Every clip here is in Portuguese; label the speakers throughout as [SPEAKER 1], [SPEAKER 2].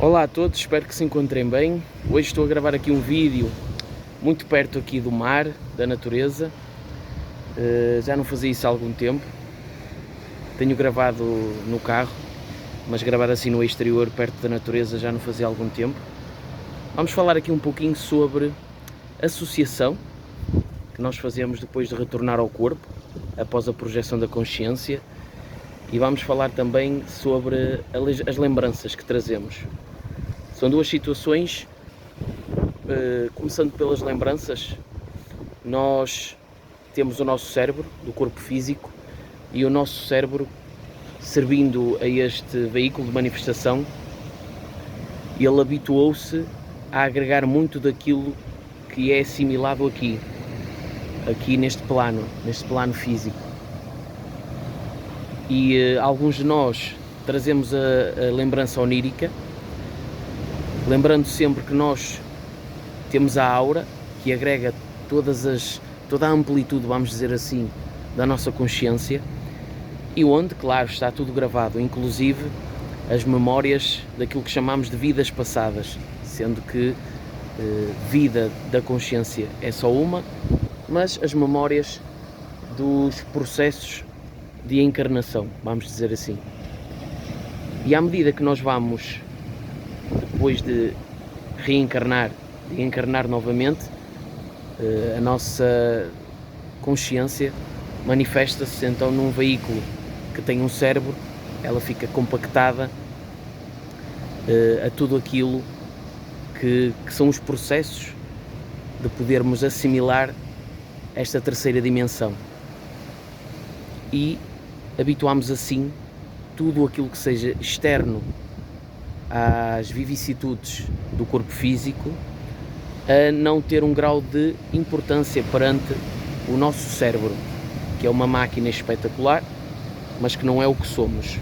[SPEAKER 1] Olá a todos, espero que se encontrem bem. Hoje estou a gravar aqui um vídeo muito perto aqui do mar, da natureza. Já não fazia isso há algum tempo. Tenho gravado no carro, mas gravar assim no exterior, perto da natureza, já não fazia há algum tempo. Vamos falar aqui um pouquinho sobre associação que nós fazemos depois de retornar ao corpo, após a projeção da consciência. E vamos falar também sobre as lembranças que trazemos. São duas situações, começando pelas lembranças. Nós temos o nosso cérebro, do corpo físico, e o nosso cérebro, servindo a este veículo de manifestação, ele habituou-se a agregar muito daquilo que é assimilado aqui neste plano físico. E alguns de nós trazemos a lembrança onírica, lembrando sempre que nós temos a aura, que agrega toda a amplitude, vamos dizer assim, da nossa consciência, e onde, claro, está tudo gravado, inclusive as memórias daquilo que chamamos de vidas passadas, sendo que vida da consciência é só uma, mas as memórias dos processos de encarnação, vamos dizer assim. E à medida que nós vamos, depois de reencarnar, de encarnar novamente, a nossa consciência manifesta-se então num veículo que tem um cérebro, ela fica compactada a tudo aquilo que são os processos de podermos assimilar esta terceira dimensão. E habituamos assim tudo aquilo que seja externo às vicissitudes do corpo físico a não ter um grau de importância perante o nosso cérebro, que é uma máquina espetacular, mas que não é o que somos.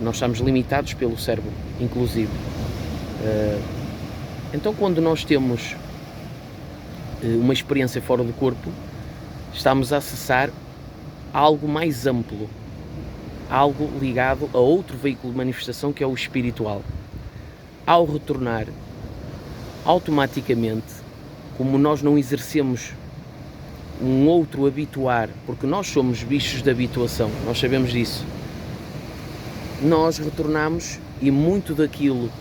[SPEAKER 1] Nós estamos limitados pelo cérebro, inclusive. Então, quando nós temos uma experiência fora do corpo, estamos a acessar algo mais amplo, algo ligado a outro veículo de manifestação, que é o espiritual. Ao retornar, automaticamente, como nós não exercemos um outro habituar, porque nós somos bichos de habituação, nós sabemos disso, nós retornamos e muito daquilo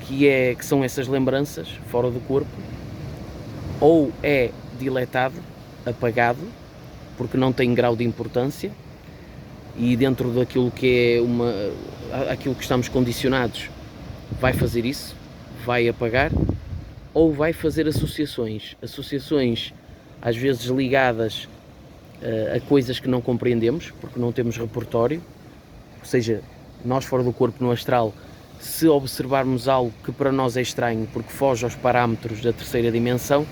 [SPEAKER 1] que são essas lembranças fora do corpo, ou é diletado, apagado, porque não tem grau de importância, e dentro daquilo que é aquilo que estamos condicionados, vai fazer isso, vai apagar, ou vai fazer associações às vezes ligadas a coisas que não compreendemos, porque não temos repertório. Ou seja, nós fora do corpo, no astral, se observarmos algo que para nós é estranho, porque foge aos parâmetros da terceira dimensão,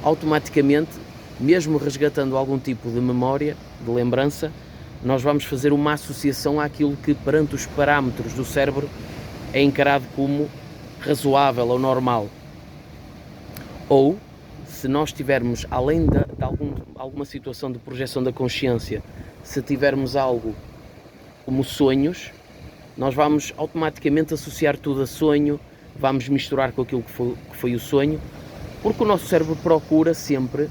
[SPEAKER 1] automaticamente, mesmo resgatando algum tipo de memória, de lembrança, nós vamos fazer uma associação àquilo que perante os parâmetros do cérebro é encarado como razoável ou normal. Ou, se nós tivermos, além de alguma situação de projeção da consciência, se tivermos algo como sonhos, nós vamos automaticamente associar tudo a sonho, vamos misturar com aquilo que foi o sonho, porque o nosso cérebro procura sempre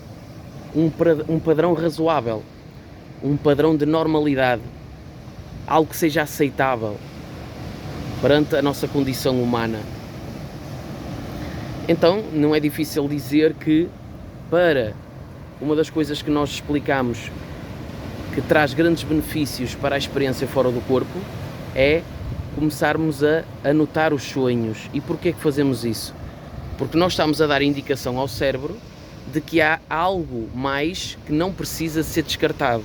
[SPEAKER 1] um padrão razoável, um padrão de normalidade, algo que seja aceitável perante a nossa condição humana. Então, não é difícil dizer que, para uma das coisas que nós explicamos que traz grandes benefícios para a experiência fora do corpo, é começarmos a anotar os sonhos. E porquê que fazemos isso? Porque nós estamos a dar indicação ao cérebro de que há algo mais que não precisa ser descartado.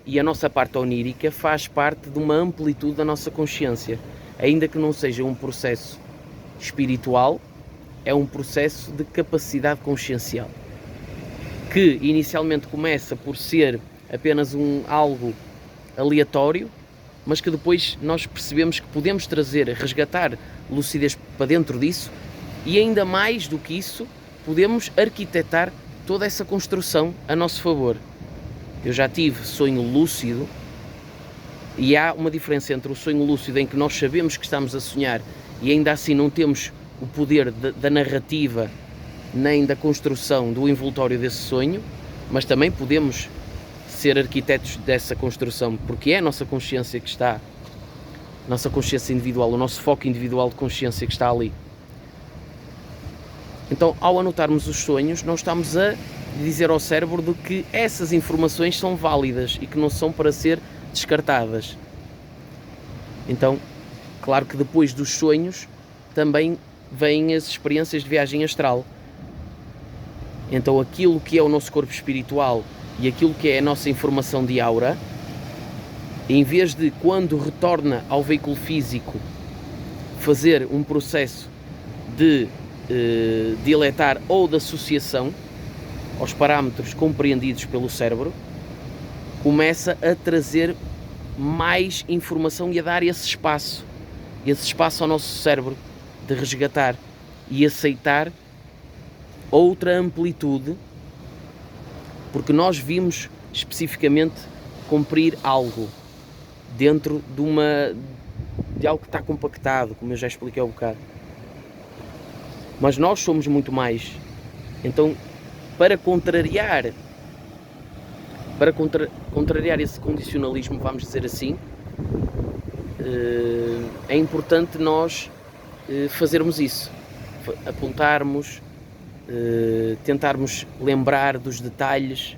[SPEAKER 1] E a nossa parte onírica faz parte de uma amplitude da nossa consciência. Ainda que não seja um processo espiritual, é um processo de capacidade consciencial, que inicialmente começa por ser apenas algo aleatório, mas que depois nós percebemos que podemos resgatar lucidez para dentro disso, e ainda mais do que isso, podemos arquitetar toda essa construção a nosso favor. Eu já tive sonho lúcido E há uma diferença entre o sonho lúcido, em que nós sabemos que estamos a sonhar e ainda assim não temos o poder da narrativa nem da construção do envoltório desse sonho, mas também podemos ser arquitetos dessa construção, porque é a nossa consciência que está, a nossa consciência individual, o nosso foco individual de consciência que está ali. Então, ao anotarmos os sonhos, nós estamos a dizer ao cérebro de que essas informações são válidas e que não são para ser descartadas. Então, claro que depois dos sonhos também vêm as experiências de viagem astral. Então, aquilo que é o nosso corpo espiritual e aquilo que é a nossa informação de aura, em vez de, quando retorna ao veículo físico, fazer um processo de diletar ou de associação aos parâmetros compreendidos pelo cérebro, começa a trazer mais informação e a dar esse espaço ao nosso cérebro de resgatar e aceitar outra amplitude, porque nós vimos especificamente cumprir algo dentro de algo que está compactado, como eu já expliquei há um bocado. Mas nós somos muito mais. Então, para contrariar esse condicionalismo, vamos dizer assim, é importante nós fazermos isso, apontarmos, tentarmos lembrar dos detalhes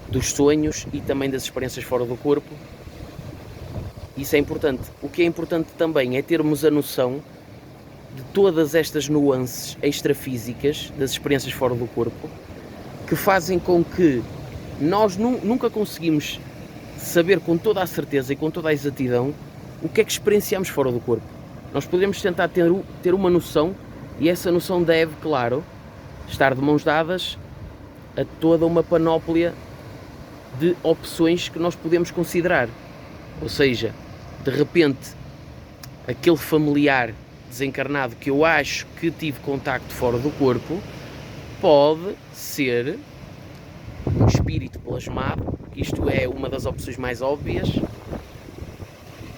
[SPEAKER 1] dos sonhos e também das experiências fora do corpo. Isso é importante. O que é importante também é termos a noção de todas estas nuances extrafísicas das experiências fora do corpo, que fazem com que nós nunca conseguimos saber com toda a certeza e com toda a exatidão o que é que experienciamos fora do corpo. Nós podemos tentar ter uma noção, e essa noção deve, claro, estar de mãos dadas a toda uma panóplia de opções que nós podemos considerar. Ou seja, de repente, aquele familiar desencarnado que eu acho que tive contacto fora do corpo pode ser um espírito plasmado, que isto é uma das opções mais óbvias.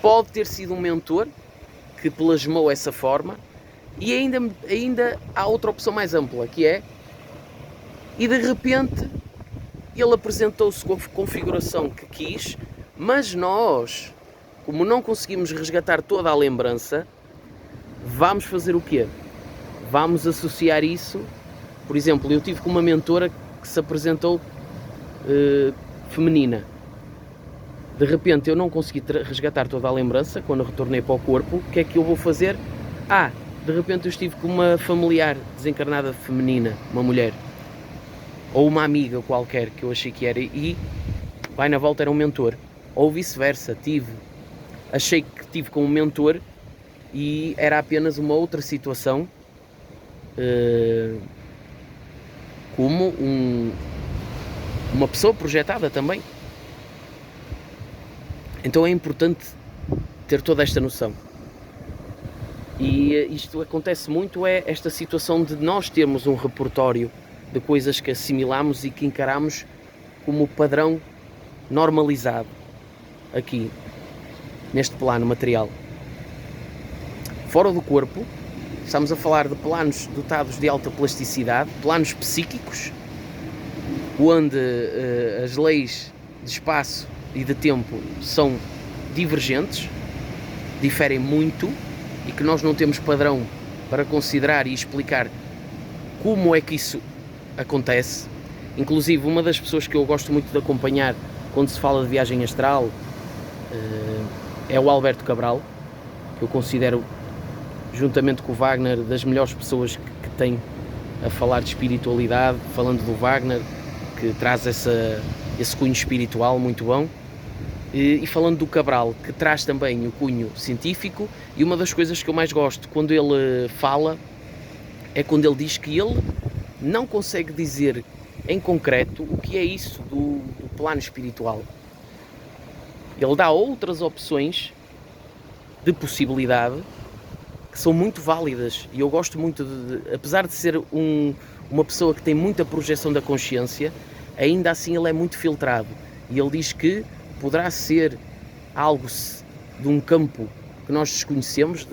[SPEAKER 1] Pode ter sido um mentor que plasmou essa forma, e ainda há outra opção mais ampla, que é, e de repente ele apresentou-se com a configuração que quis, mas nós, como não conseguimos resgatar toda a lembrança, vamos fazer o quê? Vamos associar isso. Por exemplo, eu tive com uma mentora que se apresentou feminina. De repente eu não consegui resgatar toda a lembrança quando retornei para o corpo. O que é que eu vou fazer? De repente eu estive com uma familiar desencarnada feminina, uma mulher, ou uma amiga qualquer que eu achei que era, e vai na volta era um mentor. Ou vice-versa, achei que tive com um mentor e era apenas uma outra situação, como uma pessoa projetada também. Então é importante ter toda esta noção. E isto acontece muito, é esta situação de nós termos um repertório de coisas que assimilamos e que encaramos como padrão normalizado aqui, neste plano material. Fora do corpo, estamos a falar de planos dotados de alta plasticidade, planos psíquicos, onde as leis de espaço e de tempo são divergentes, diferem muito, e que nós não temos padrão para considerar e explicar como é que isso acontece. Inclusive, uma das pessoas que eu gosto muito de acompanhar quando se fala de viagem astral é o Alberto Cabral, que eu considero, juntamente com o Wagner, das melhores pessoas que tem a falar de espiritualidade, falando do Wagner, que traz esse cunho espiritual muito bom, e falando do Cabral, que traz também o cunho científico. E uma das coisas que eu mais gosto quando ele fala é quando ele diz que ele não consegue dizer em concreto o que é isso do plano espiritual. Ele dá outras opções de possibilidade que são muito válidas, e eu gosto muito apesar de ser uma pessoa que tem muita projeção da consciência, ainda assim ele é muito filtrado, e ele diz que poderá ser algo de um campo que nós desconhecemos,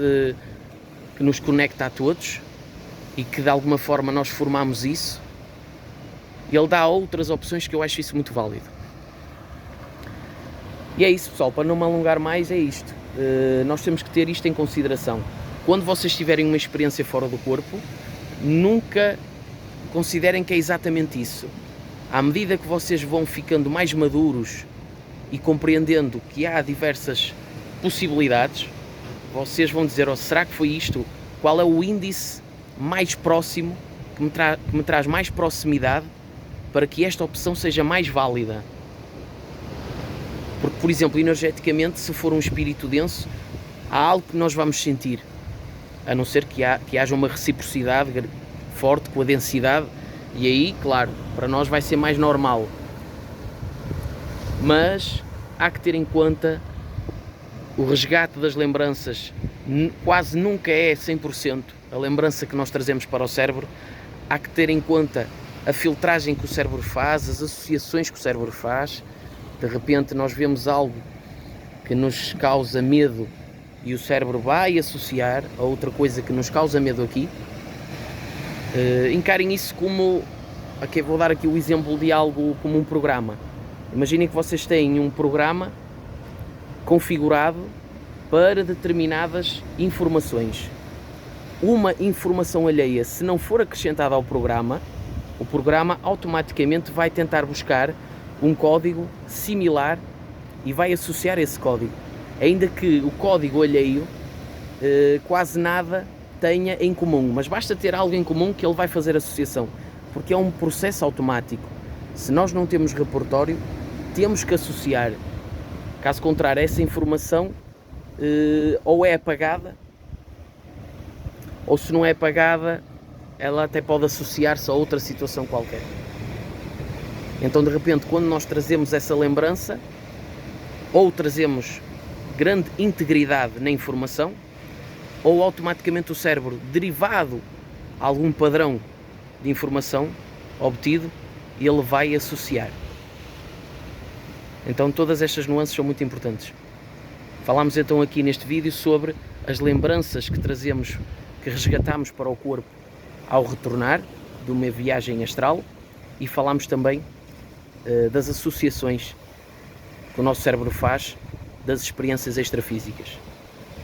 [SPEAKER 1] que nos conecta a todos e que de alguma forma nós formamos isso. Ele dá outras opções que eu acho isso muito válido. E é isso, pessoal, para não me alongar mais, é isto. Nós temos que ter isto em consideração. Quando vocês tiverem uma experiência fora do corpo, nunca considerem que é exatamente isso. À medida que vocês vão ficando mais maduros e compreendendo que há diversas possibilidades, vocês vão dizer, será que foi isto? Qual é o índice mais próximo, que me traz mais proximidade para que esta opção seja mais válida? Porque, por exemplo, energeticamente, se for um espírito denso, há algo que nós vamos sentir, a não ser que haja uma reciprocidade forte com a densidade, e aí, claro, para nós vai ser mais normal. Mas há que ter em conta o resgate das lembranças, quase nunca é 100% a lembrança que nós trazemos para o cérebro. Há que ter em conta a filtragem que o cérebro faz, as associações que o cérebro faz. De repente nós vemos algo que nos causa medo e o cérebro vai associar a outra coisa que nos causa medo aqui. Encarem isso como... Okay, vou dar aqui o exemplo de algo como um programa. Imaginem que vocês têm um programa configurado para determinadas informações. Uma informação alheia, se não for acrescentada ao programa, o programa automaticamente vai tentar buscar um código similar e vai associar esse código, ainda que o código alheio quase nada tenha em comum, mas basta ter algo em comum que ele vai fazer associação, porque é um processo automático. Se nós não temos repertório, temos que associar. Caso contrário, essa informação ou é apagada, ou se não é apagada, ela até pode associar-se a outra situação qualquer. Então, de repente, quando nós trazemos essa lembrança, ou trazemos grande integridade na informação, ou automaticamente o cérebro, derivado a algum padrão de informação obtido, ele vai associar. Então todas estas nuances são muito importantes. Falámos então aqui neste vídeo sobre as lembranças que trazemos, que resgatamos para o corpo ao retornar de uma viagem astral, e falámos também das associações que o nosso cérebro faz das experiências extrafísicas.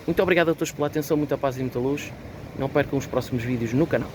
[SPEAKER 1] Muito obrigado a todos pela atenção, muita paz e muita luz. Não percam os próximos vídeos no canal.